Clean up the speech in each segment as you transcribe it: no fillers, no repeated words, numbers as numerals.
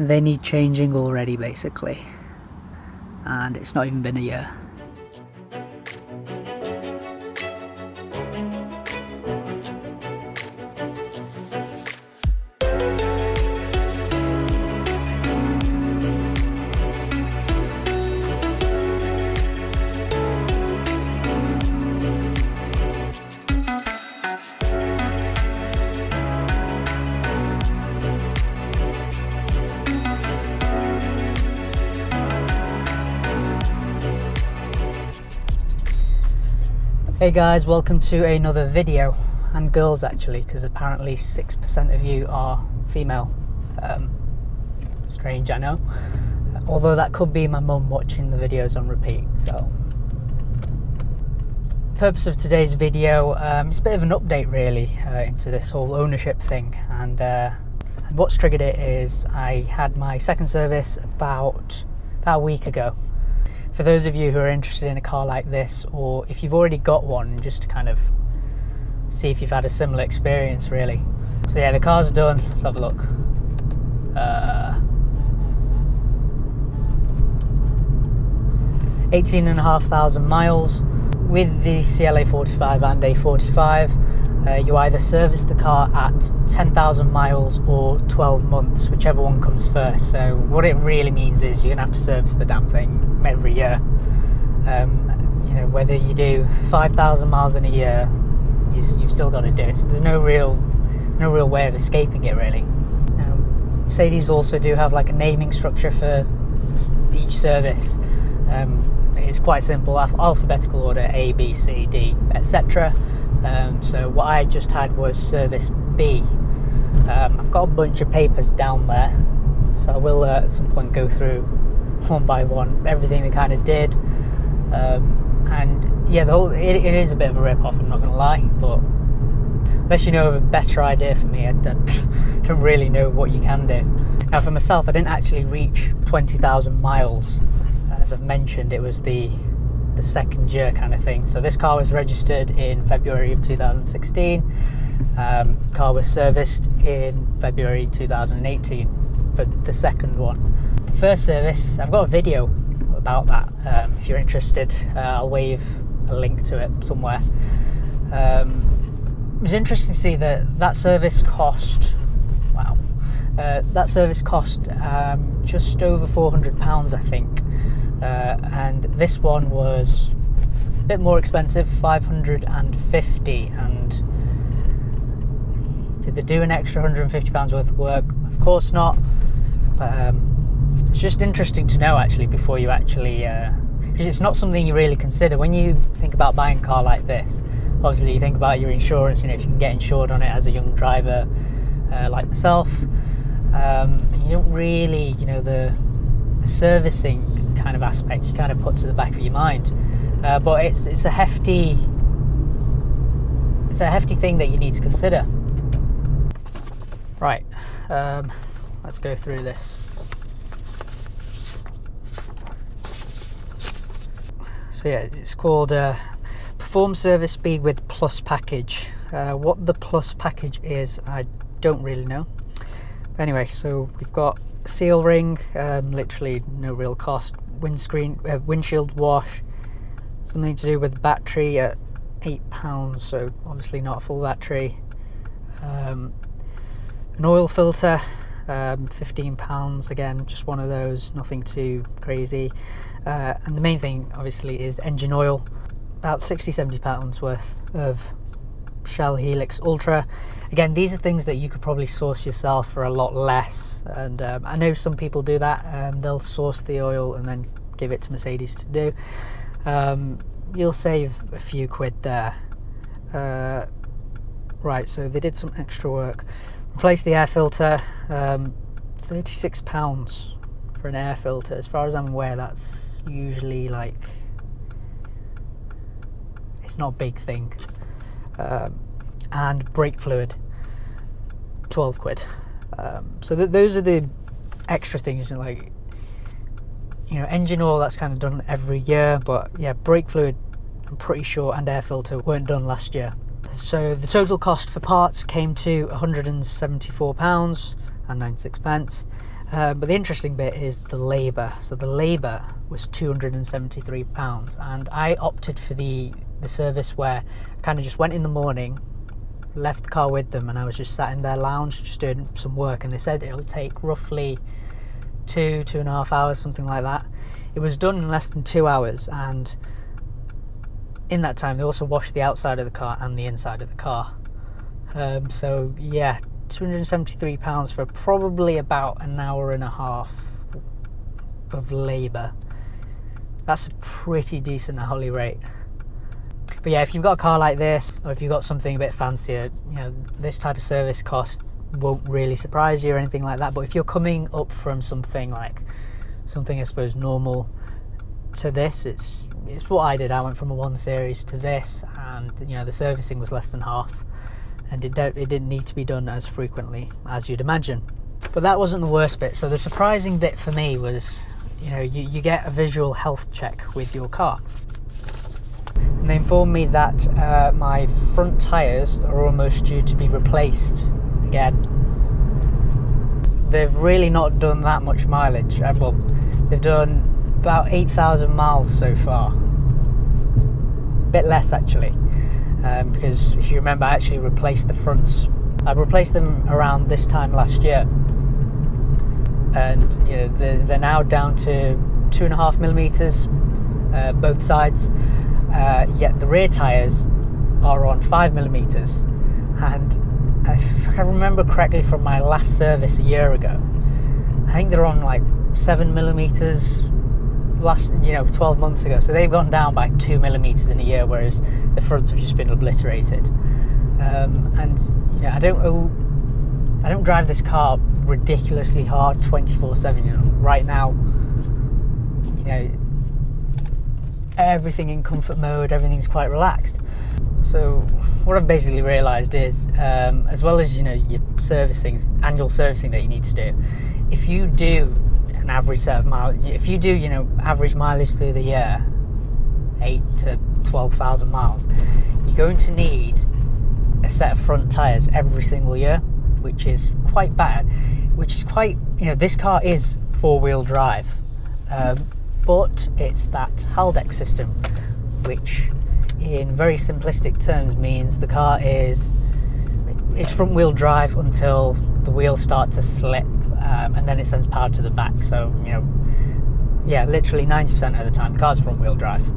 they need changing already basically, and it's not even been a year. Hey guys, welcome to another video, and girls actually, because apparently 6% of you are female. Strange, I know, although that could be my mum watching the videos on repeat. So purpose of today's video, it's a bit of an update really into this whole ownership thing, and what's triggered it is I had my second service about a week ago. For those of you who are interested in a car like this, or if you've already got one, just to kind of see if you've had a similar experience really. So yeah, the car's done. Let's have a look. 18,500 miles. With the CLA 45 and A45, you either service the car at 10,000 miles or 12 months, whichever one comes first. So what it really means is you're gonna have to service the damn thing every year. You know, whether you do 5,000 miles in a year, you've still got to do it. So there's no real way of escaping it really. Now, Mercedes also do have like a naming structure for each service. It's quite simple, alphabetical order: A, B, C, D, etc. So what I just had was service B. I've got a bunch of papers down there, so I will at some point go through one by one everything they kind of did. And yeah, it is a bit of a rip-off, I'm not going to lie, but unless you know of a better idea for me, I don't really know what you can do. Now for myself, I didn't actually reach 20,000 miles. As I've mentioned, it was the second year kind of thing. So this car was registered in February of 2016. Car was serviced in February 2018 for the second one. The first service, I've got a video about that. If you're interested, I'll wave a link to it somewhere. It was interesting to see that service cost, wow, that service cost just over £400, I think. And this one was a bit more expensive, 550. And did they do an extra £150 worth of work? Of course not. But it's just interesting to know actually before you actually, because it's not something you really consider when you think about buying a car like this. Obviously you think about your insurance, you know, if you can get insured on it as a young driver like myself. You don't really, you know, the servicing kind of aspect you kind of put to the back of your mind, but it's a hefty thing that you need to consider. Right, let's go through this. So yeah, it's called Perform Service B with Plus Package. What the Plus Package is, I don't really know. But anyway, so we've got seal ring, literally no real cost. Windshield wash, something to do with the battery at £8, so obviously not a full battery. An oil filter, £15, again just one of those, nothing too crazy. And the main thing obviously is engine oil, about £60-70 worth of Shell Helix Ultra. Again, these are things that you could probably source yourself for a lot less, and I know some people do that. They'll source the oil and then give it to Mercedes to do. You'll save a few quid there. Right, so they did some extra work. Replace the air filter, £36 for an air filter. As far as I'm aware, that's usually like, it's not a big thing. And brake fluid, 12 quid. So those are the extra things, like, you know, engine oil, that's kind of done every year, but yeah, brake fluid, I'm pretty sure, and air filter weren't done last year. So the total cost for parts came to £174.96. But the interesting bit is the labour. So the labour was £273, and I opted for the service where I kind of just went in the morning, left the car with them, and I was just sat in their lounge just doing some work, and they said it'll take roughly 2.5 hours, something like that. It was done in less than 2 hours, and in that time they also washed the outside of the car and the inside of the car. So yeah, £273 for probably about an hour and a half of labour. That's a pretty decent hourly rate. But yeah, if you've got a car like this, or if you've got something a bit fancier, you know, this type of service cost won't really surprise you or anything like that. But if you're coming up from something I suppose normal to this, it's what I did. I went from a 1 Series to this, and you know, the servicing was less than half, and it didn't need to be done as frequently as you'd imagine. But that wasn't the worst bit. So the surprising bit for me was, you know, you get a visual health check with your car. And they informed me that my front tyres are almost due to be replaced again. They've really not done that much mileage. Well, they've done about 8,000 miles so far. A bit less actually, because if you remember, I actually replaced the fronts. I replaced them around this time last year, and you know, they're now down to 2.5 millimeters, both sides. Yet the rear tyres are on 5 millimeters, and if I remember correctly from my last service a year ago, I think they're on like 7 millimeters 12 months ago. So they've gone down by 2 millimeters in a year, whereas the fronts have just been obliterated. And you know, I don't drive this car ridiculously hard 24/7. You know, right now, you know, everything in comfort mode, everything's quite relaxed. So what I've basically realised is, as well as, you know, your annual servicing that you need to do, if you do an average set of miles, if you do, you know, average mileage through the year, 8,000 to 12,000 miles, you're going to need a set of front tyres every single year, which is quite bad. You know, this car is 4-wheel drive, but it's that Haldex system, which in very simplistic terms means the car is front wheel drive until the wheels start to slip, and then it sends power to the back. So, you know, yeah, literally 90% of the time the car's front wheel drive.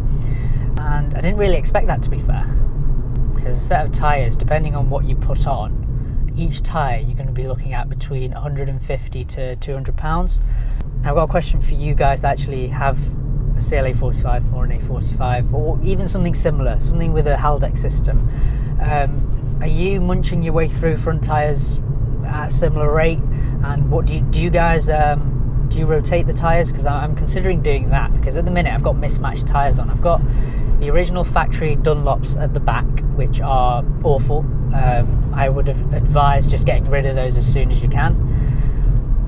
And I didn't really expect that, to be fair, because a set of tyres, depending on what you put on, each tyre you're going to be looking at between 150 to 200 pounds. Now, I've got a question for you guys that actually have a CLA 45 or an A45, or even something similar, something with a Haldex system. Are you munching your way through front tyres at a similar rate? And what do you guys do you rotate the tyres? Because I'm considering doing that, because at the minute I've got mismatched tyres on. I've got the original factory Dunlops at the back, which are awful. I would have advised just getting rid of those as soon as you can.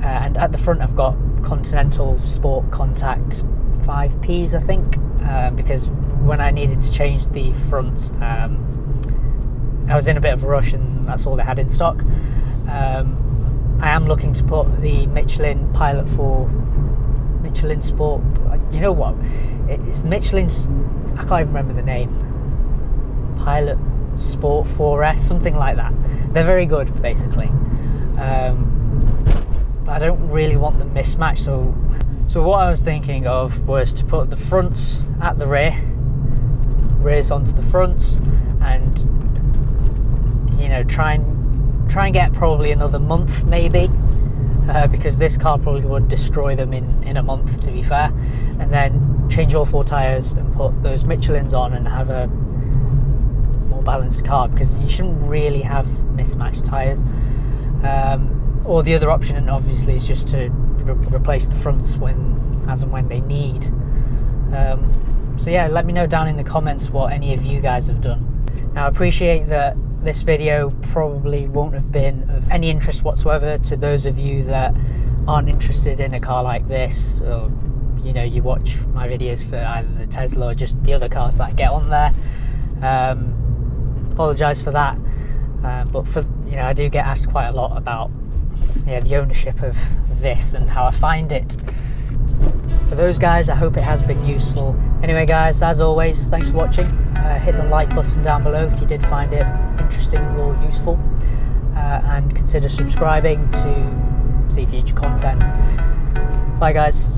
And at the front I've got Continental Sport Contact 5Ps, I think, because when I needed to change the fronts, I was in a bit of a rush and that's all they had in stock. I am looking to put the Michelin Pilot 4, Michelin Sport, you know what, it's Michelin's, I can't even remember the name, Pilot Sport 4S, something like that. They're very good, basically. But I don't really want them mismatched, so what I was thinking of was to put the fronts at the rears onto the fronts, and you know, try and get probably another month maybe, because this car probably would destroy them in a month, to be fair, and then change all 4 tyres and put those Michelins on and have a more balanced car, because you shouldn't really have mismatched tyres. Or the other option, obviously, is just to replace the fronts as and when they need. So yeah, let me know down in the comments what any of you guys have done. Now, I appreciate that this video probably won't have been of any interest whatsoever to those of you that aren't interested in a car like this, or you know, you watch my videos for either the Tesla or just the other cars that I get on there. Apologise for that, but for, you know, I do get asked quite a lot about yeah, the ownership of this and how I find it. For those guys, I hope it has been useful. Anyway guys, as always, thanks for watching. Hit the like button down below if you did find it interesting or useful, and consider subscribing to see future content. Bye guys.